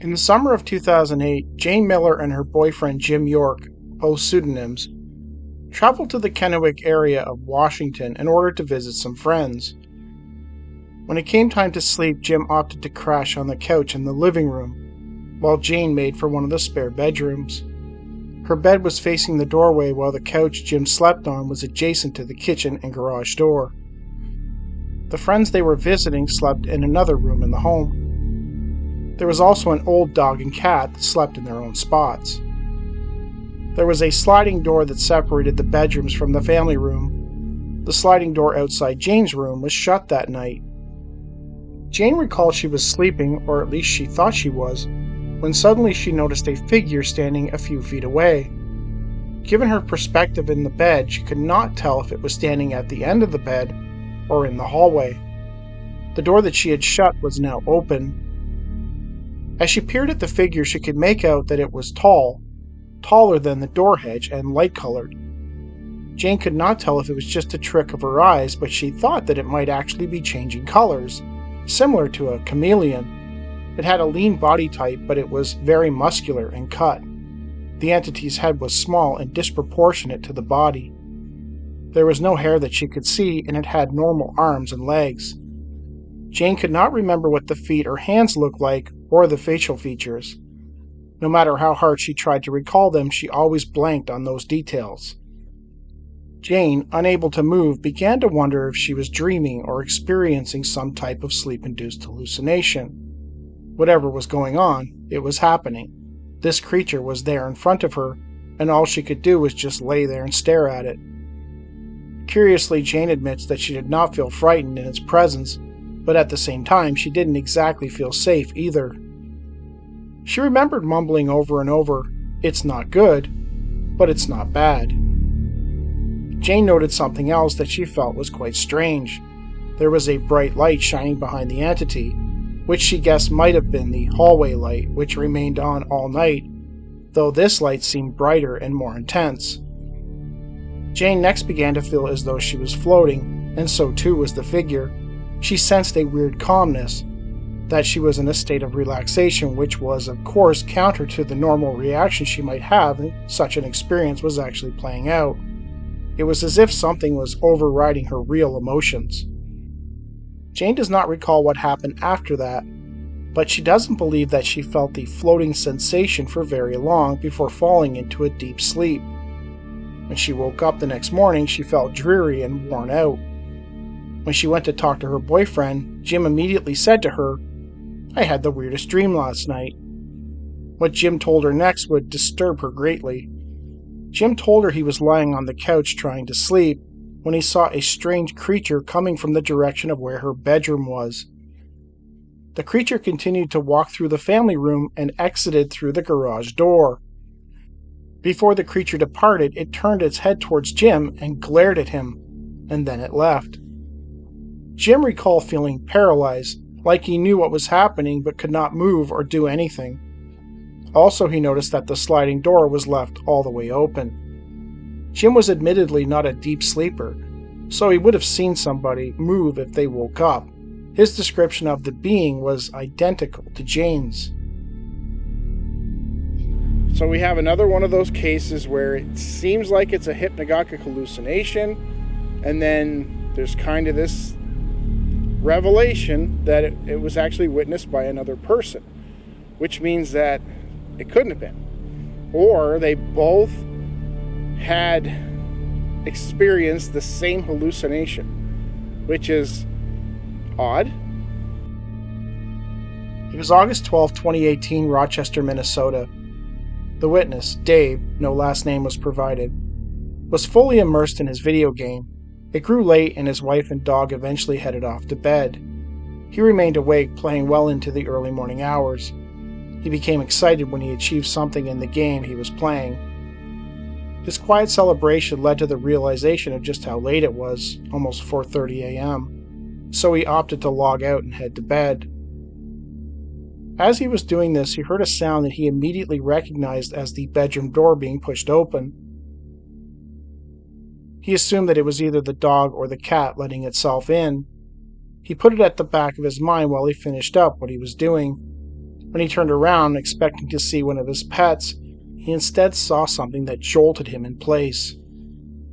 In the summer of 2008, Jane Miller and her boyfriend Jim York, both pseudonyms, traveled to the Kennewick area of Washington in order to visit some friends. When it came time to sleep, Jim opted to crash on the couch in the living room, while Jane made for one of the spare bedrooms. Her bed was facing the doorway, while the couch Jim slept on was adjacent to the kitchen and garage door. The friends they were visiting slept in another room in the home. There was also an old dog and cat that slept in their own spots. There was a sliding door that separated the bedrooms from the family room. The sliding door outside Jane's room was shut that night. Jane recalled she was sleeping, or at least she thought she was, when suddenly she noticed a figure standing a few feet away. Given her perspective in the bed, she could not tell if it was standing at the end of the bed or in the hallway. The door that she had shut was now open. As she peered at the figure, she could make out that it was tall, taller than the door hedge, and light-colored. Jane could not tell if it was just a trick of her eyes, but she thought that it might actually be changing colors, similar to a chameleon. It had a lean body type, but it was very muscular and cut. The entity's head was small and disproportionate to the body. There was no hair that she could see, and it had normal arms and legs. Jane could not remember what the feet or hands looked like, or the facial features. No matter how hard she tried to recall them, she always blanked on those details. Jane, unable to move, began to wonder if she was dreaming or experiencing some type of sleep-induced hallucination. Whatever was going on, it was happening. This creature was there in front of her, and all she could do was just lay there and stare at it. Curiously, Jane admits that she did not feel frightened in its presence, but at the same time, she didn't exactly feel safe either. She remembered mumbling over and over, "It's not good, but it's not bad." Jane noted something else that she felt was quite strange. There was a bright light shining behind the entity, which she guessed might have been the hallway light, which remained on all night, though this light seemed brighter and more intense. Jane next began to feel as though she was floating, and so too was the figure. She sensed a weird calmness, that she was in a state of relaxation, which was, of course, counter to the normal reaction she might have if such an experience was actually playing out. It was as if something was overriding her real emotions. Jane does not recall what happened after that, but she doesn't believe that she felt the floating sensation for very long before falling into a deep sleep. When she woke up the next morning, she felt dreary and worn out. When she went to talk to her boyfriend, Jim immediately said to her, "I had the weirdest dream last night." What Jim told her next would disturb her greatly. Jim told her he was lying on the couch trying to sleep when he saw a strange creature coming from the direction of where her bedroom was. The creature continued to walk through the family room and exited through the garage door. Before the creature departed, it turned its head towards Jim and glared at him, and then it left. Jim recalled feeling paralyzed, like he knew what was happening but could not move or do anything. Also, he noticed that the sliding door was left all the way open. Jim was admittedly not a deep sleeper, so he would have seen somebody move if they woke up. His description of the being was identical to Jane's. So we have another one of those cases where it seems like it's a hypnagogic hallucination, and then there's kind of this revelation that it was actually witnessed by another person, which means that it couldn't have been. Or they both had experienced the same hallucination, which is odd. It was August 12, 2018, Rochester, Minnesota. The witness, Dave, no last name was provided, was fully immersed in his video game. It grew late and his wife and dog eventually headed off to bed. He remained awake, playing well into the early morning hours. He became excited when he achieved something in the game he was playing. This quiet celebration led to the realization of just how late it was, almost 4:30 a.m., so he opted to log out and head to bed. As he was doing this, he heard a sound that he immediately recognized as the bedroom door being pushed open. He assumed that it was either the dog or the cat letting itself in. He put it at the back of his mind while he finished up what he was doing. When he turned around, expecting to see one of his pets, he instead saw something that jolted him in place.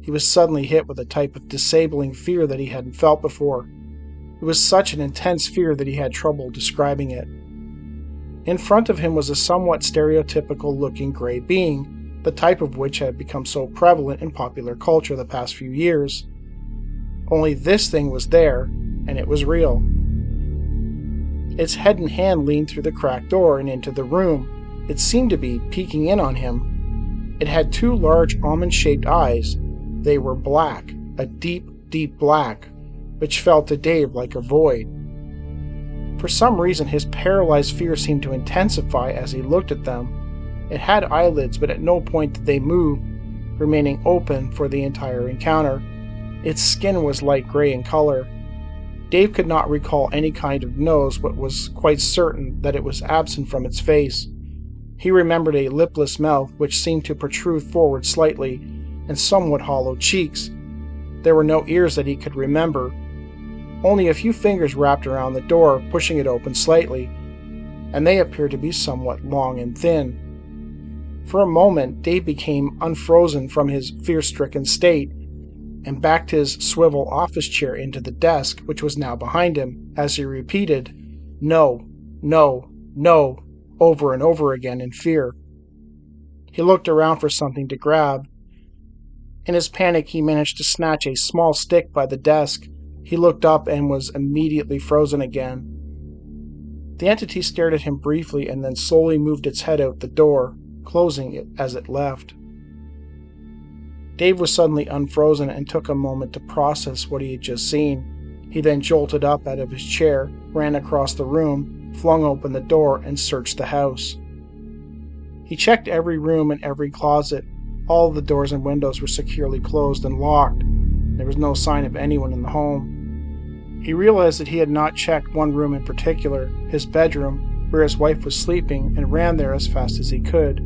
He was suddenly hit with a type of disabling fear that he hadn't felt before. It was such an intense fear that he had trouble describing it. In front of him was a somewhat stereotypical-looking gray being, the type of which had become so prevalent in popular culture the past few years. Only this thing was there, and it was real. Its head and hand leaned through the cracked door and into the room. It seemed to be peeking in on him. It had two large almond-shaped eyes. They were black, a deep, deep black, which felt to Dave like a void. For some reason, his paralyzed fear seemed to intensify as he looked at them. It had eyelids, but at no point did they move, remaining open for the entire encounter. Its skin was light gray in color. Dave could not recall any kind of nose, but was quite certain that it was absent from its face. He remembered a lipless mouth which seemed to protrude forward slightly, and somewhat hollow cheeks. There were no ears that he could remember. Only a few fingers wrapped around the door, pushing it open slightly, and they appeared to be somewhat long and thin. For a moment, Dave became unfrozen from his fear-stricken state, and backed his swivel office chair into the desk, which was now behind him, as he repeated, "No, no, no," over and over again in fear. He looked around for something to grab. In his panic, he managed to snatch a small stick by the desk. He looked up and was immediately frozen again. The entity stared at him briefly and then slowly moved its head out the door, closing it as it left. Dave was suddenly unfrozen and took a moment to process what he had just seen. He then jolted up out of his chair, ran across the room, flung open the door, and searched the house. He checked every room and every closet. All the doors and windows were securely closed and locked. There was no sign of anyone in the home. He realized that he had not checked one room in particular, his bedroom, where his wife was sleeping, and ran there as fast as he could.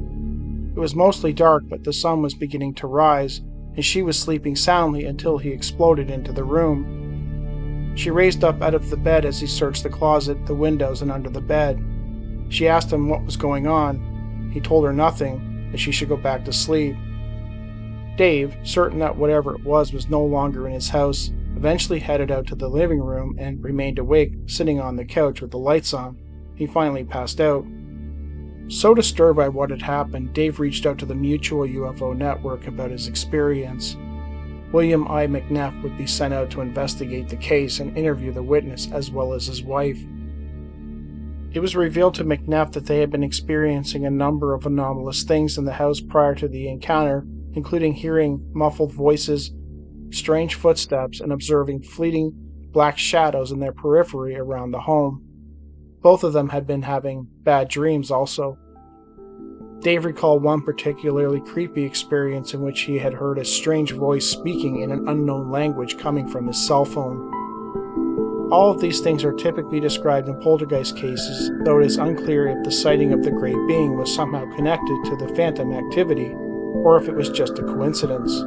It was mostly dark, but the sun was beginning to rise, and she was sleeping soundly until he exploded into the room. She raised up out of the bed as he searched the closet, the windows, and under the bed. She asked him what was going on. He told her nothing, that she should go back to sleep. Dave, certain that whatever it was no longer in his house, eventually headed out to the living room and remained awake, sitting on the couch with the lights on. He finally passed out. So disturbed by what had happened, Dave reached out to the Mutual UFO Network about his experience. William I. McNeff would be sent out to investigate the case and interview the witness as well as his wife. It was revealed to McNeff that they had been experiencing a number of anomalous things in the house prior to the encounter, including hearing muffled voices, strange footsteps, and observing fleeting black shadows in their periphery around the home. Both of them had been having bad dreams also. Dave recalled one particularly creepy experience in which he had heard a strange voice speaking in an unknown language coming from his cell phone. All of these things are typically described in poltergeist cases, though it is unclear if the sighting of the great being was somehow connected to the phantom activity, or if it was just a coincidence.